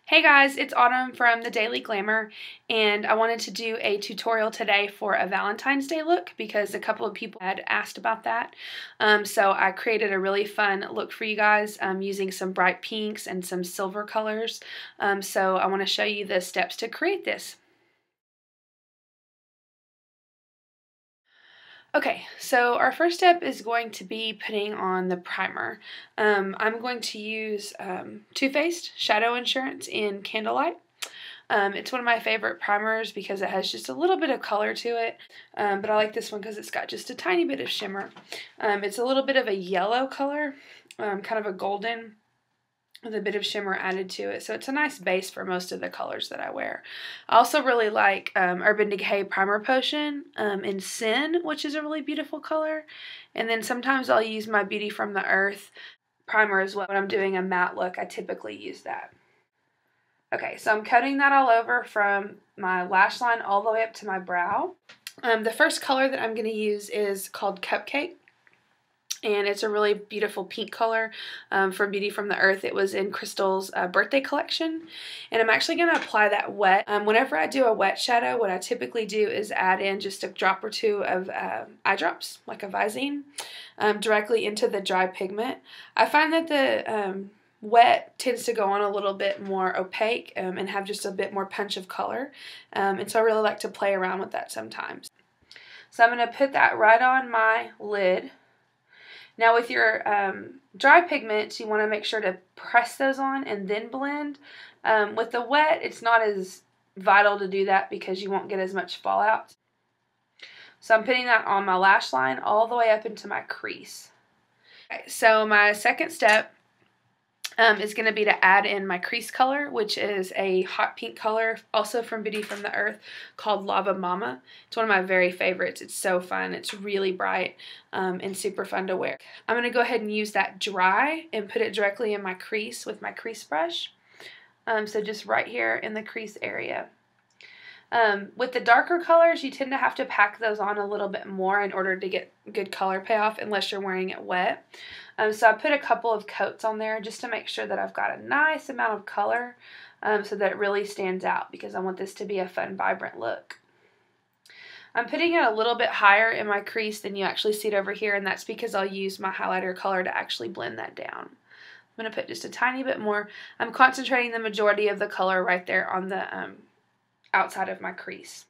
Hey guys, it's Autumn from the Daily Glamour, and I wanted to do a tutorial today for a Valentine's Day look because a couple of people had asked about that. So I created a really fun look for you guys using some bright pinks and some silver colors. So I want to show you the steps to create this. Okay, so our first step is going to be putting on the primer. I'm going to use Too Faced Shadow Insurance in Candlelight. It's one of my favorite primers because it has just a little bit of color to it, but I like this one because it's got just a tiny bit of shimmer. It's a little bit of a yellow color, kind of a golden, with a bit of shimmer added to it. So it's a nice base for most of the colors that I wear. I also really like Urban Decay Primer Potion in Sin, which is a really beautiful color. And then sometimes I'll use my Beauty from the Earth primer as well. When I'm doing a matte look, I typically use that. Okay, so I'm coating that all over from my lash line all the way up to my brow. The first color that I'm going to use is called Cupcake. And it's a really beautiful pink color from Beauty from the Earth. It was in Crystal's birthday collection. And I'm actually going to apply that wet. Whenever I do a wet shadow, what I typically do is add in just a drop or two of eye drops, like a Visine, directly into the dry pigment. I find that the wet tends to go on a little bit more opaque and have just a bit more punch of color. And so I really like to play around with that sometimes. So I'm going to put that right on my lid. Now with your dry pigments, you want to make sure to press those on and then blend. With the wet, it's not as vital to do that because you won't get as much fallout. So I'm putting that on my lash line all the way up into my crease. Okay, so my second step is going to be to add in my crease color, which is a hot pink color, also from Beauty from the Earth, called Lava Mama. It's one of my very favorites. It's so fun. It's really bright and super fun to wear. I'm going to go ahead and use that dry and put it directly in my crease with my crease brush. So just right here in the crease area. With the darker colors, you tend to have to pack those on a little bit more in order to get good color payoff unless you're wearing it wet. So I put a couple of coats on there just to make sure that I've got a nice amount of color so that it really stands out because I want this to be a fun, vibrant look. I'm putting it a little bit higher in my crease than you actually see it over here, and that's because I'll use my highlighter color to actually blend that down. I'm going to put just a tiny bit more. I'm concentrating the majority of the color right there on the outside of my crease.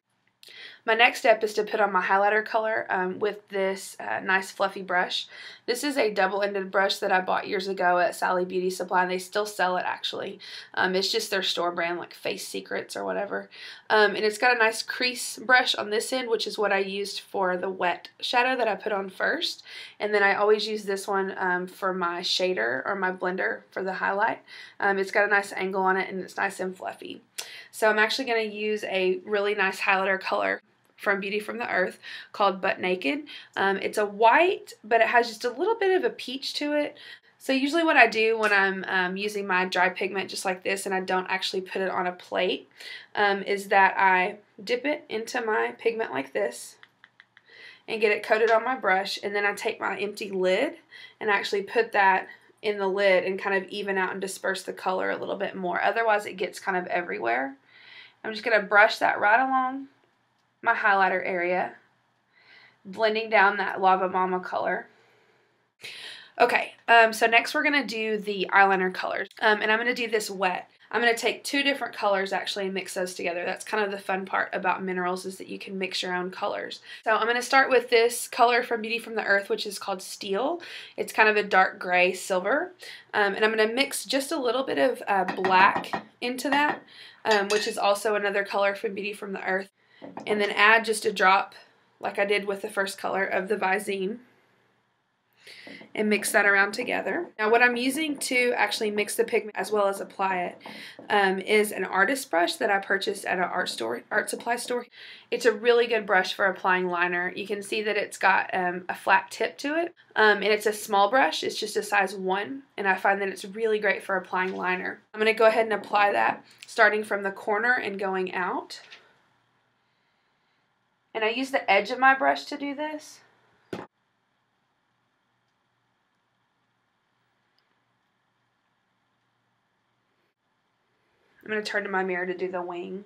My next step is to put on my highlighter color with this nice fluffy brush. This is a double-ended brush that I bought years ago at Sally Beauty Supply, and they still sell it actually. It's just their store brand, like Face Secrets or whatever. And it's got a nice crease brush on this end, which is what I used for the wet shadow that I put on first. And then I always use this one for my shader or my blender for the highlight. It's got a nice angle on it and it's nice and fluffy. So I'm actually going to use a really nice highlighter color from Beauty from the Earth called Butt Naked. It's a white, but it has just a little bit of a peach to it. So usually what I do when I'm using my dry pigment just like this and I don't actually put it on a plate is that I dip it into my pigment like this and get it coated on my brush, and then I take my empty lid and actually put that in the lid and kind of even out and disperse the color a little bit more. Otherwise it gets kind of everywhere. I'm just going to brush that right along my highlighter area, blending down that Lava Mama color. Okay, so next we're going to do the eyeliner colors, and I'm going to do this wet. I'm going to take two different colors actually and mix those together. That's kind of the fun part about minerals, is that you can mix your own colors. So I'm going to start with this color from Beauty from the Earth, which is called Steel. It's kind of a dark gray silver, and I'm going to mix just a little bit of black into that, which is also another color from Beauty from the Earth. And then add just a drop, like I did with the first color, of the Visine, and mix that around together. Now what I'm using to actually mix the pigment as well as apply it is an artist brush that I purchased at an art supply store. It's a really good brush for applying liner. You can see that it's got a flat tip to it, and it's a small brush. It's just a size 1, and I find that it's really great for applying liner. I'm going to go ahead and apply that starting from the corner and going out. And I use the edge of my brush to do this. I'm going to turn to my mirror to do the wing.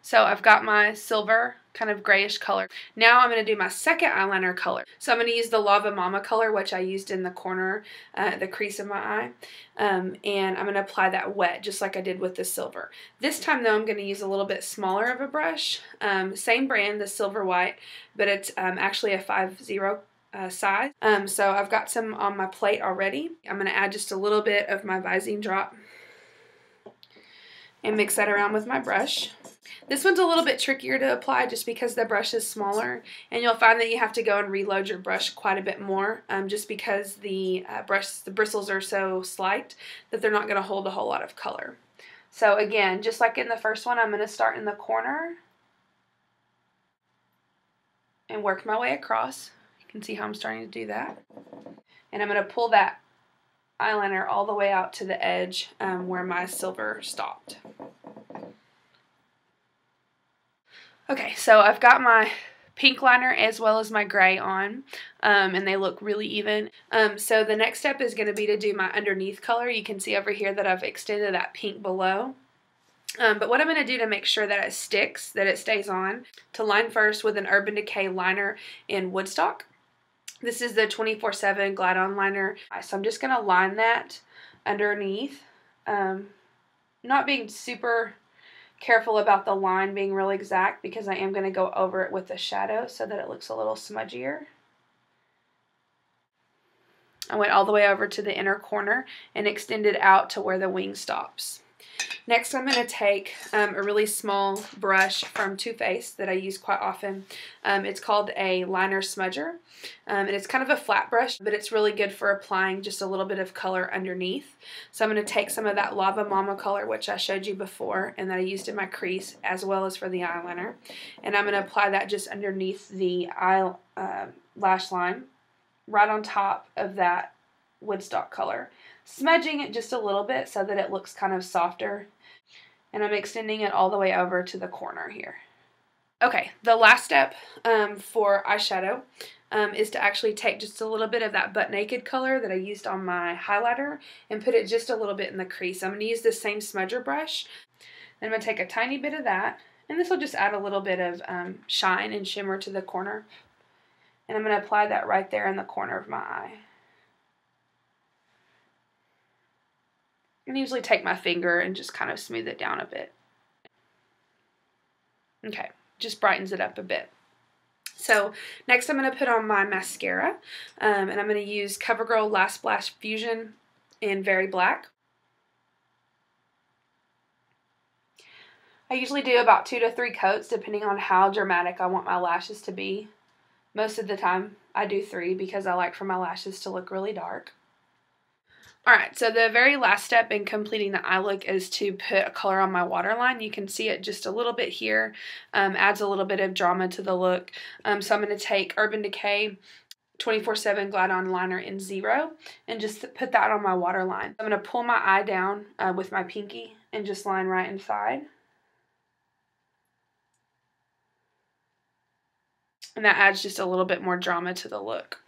So I've got my silver kind of grayish color. Now I'm going to do my second eyeliner color. So I'm going to use the Lava Mama color, which I used in the corner, the crease of my eye. And I'm going to apply that wet, just like I did with the silver. This time though, I'm going to use a little bit smaller of a brush. Same brand, the Silver White, but it's actually a 5-0 size. So I've got some on my plate already. I'm going to add just a little bit of my Visine drop and mix that around with my brush. This one's a little bit trickier to apply just because the brush is smaller, and you'll find that you have to go and reload your brush quite a bit more just because the bristles are so slight that they're not going to hold a whole lot of color. So again, just like in the first one, I'm going to start in the corner and work my way across. You can see how I'm starting to do that. And I'm going to pull that eyeliner all the way out to the edge where my silver stopped. Okay, so I've got my pink liner as well as my gray on, and they look really even. So the next step is going to be to do my underneath color. You can see over here that I've extended that pink below. But what I'm going to do to make sure that it sticks, that it stays on, to line first with an Urban Decay liner in Woodstock. This is the 24/7 Glide-On liner. So I'm just going to line that underneath. Not being super careful about the line being real exact because I am going to go over it with a shadow so that it looks a little smudgier. I went all the way over to the inner corner and extended out to where the wing stops. Next, I'm going to take a really small brush from Too Faced that I use quite often. It's called a liner smudger, and it's kind of a flat brush, but it's really good for applying just a little bit of color underneath. So I'm going to take some of that Lava Mama color, which I showed you before, and that I used in my crease, as well as for the eyeliner, and I'm going to apply that just underneath the lash line, right on top of that Woodstock color, smudging it just a little bit so that it looks kind of softer, and I'm extending it all the way over to the corner here. Okay, the last step for eyeshadow is to actually take just a little bit of that Butt Naked color that I used on my highlighter and put it just a little bit in the crease. I'm going to use the same smudger brush. Then I'm going to take a tiny bit of that, and this will just add a little bit of shine and shimmer to the corner. And I'm going to apply that right there in the corner of my eye. And usually take my finger and just kind of smooth it down a bit. Okay, just brightens it up a bit. So next I'm going to put on my mascara, and I'm going to use CoverGirl Last Splash Fusion in Very Black. I usually do about 2 to 3 coats depending on how dramatic I want my lashes to be. Most of the time I do 3 because I like for my lashes to look really dark. Alright, so the very last step in completing the eye look is to put a color on my waterline. You can see it just a little bit here, adds a little bit of drama to the look. So I'm going to take Urban Decay 24/7 Glide-On liner in 0 and just put that on my waterline. I'm going to pull my eye down with my pinky and just line right inside. And that adds just a little bit more drama to the look.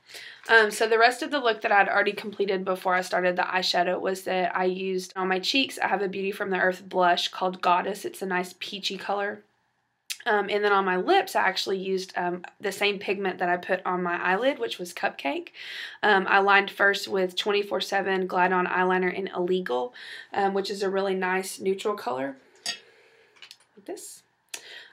So the rest of the look that I had already completed before I started the eyeshadow was that I used on my cheeks, I have a Beauty from the Earth blush called Goddess. It's a nice peachy color. And then on my lips, I actually used the same pigment that I put on my eyelid, which was Cupcake. I lined first with 24/7 Glide-On eyeliner in Illegal, which is a really nice neutral color, like this.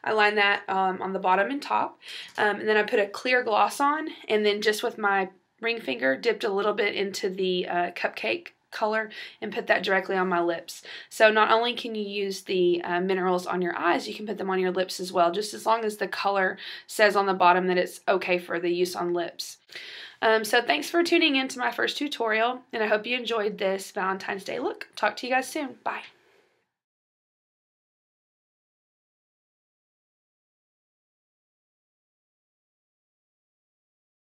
I lined that on the bottom and top, and then I put a clear gloss on, and then just with my ring finger dipped a little bit into the Cupcake color and put that directly on my lips. So not only can you use the minerals on your eyes, you can put them on your lips as well, just as long as the color says on the bottom that it's okay for the use on lips. So thanks for tuning in to my first tutorial, and I hope you enjoyed this Valentine's Day look. Talk to you guys soon. Bye.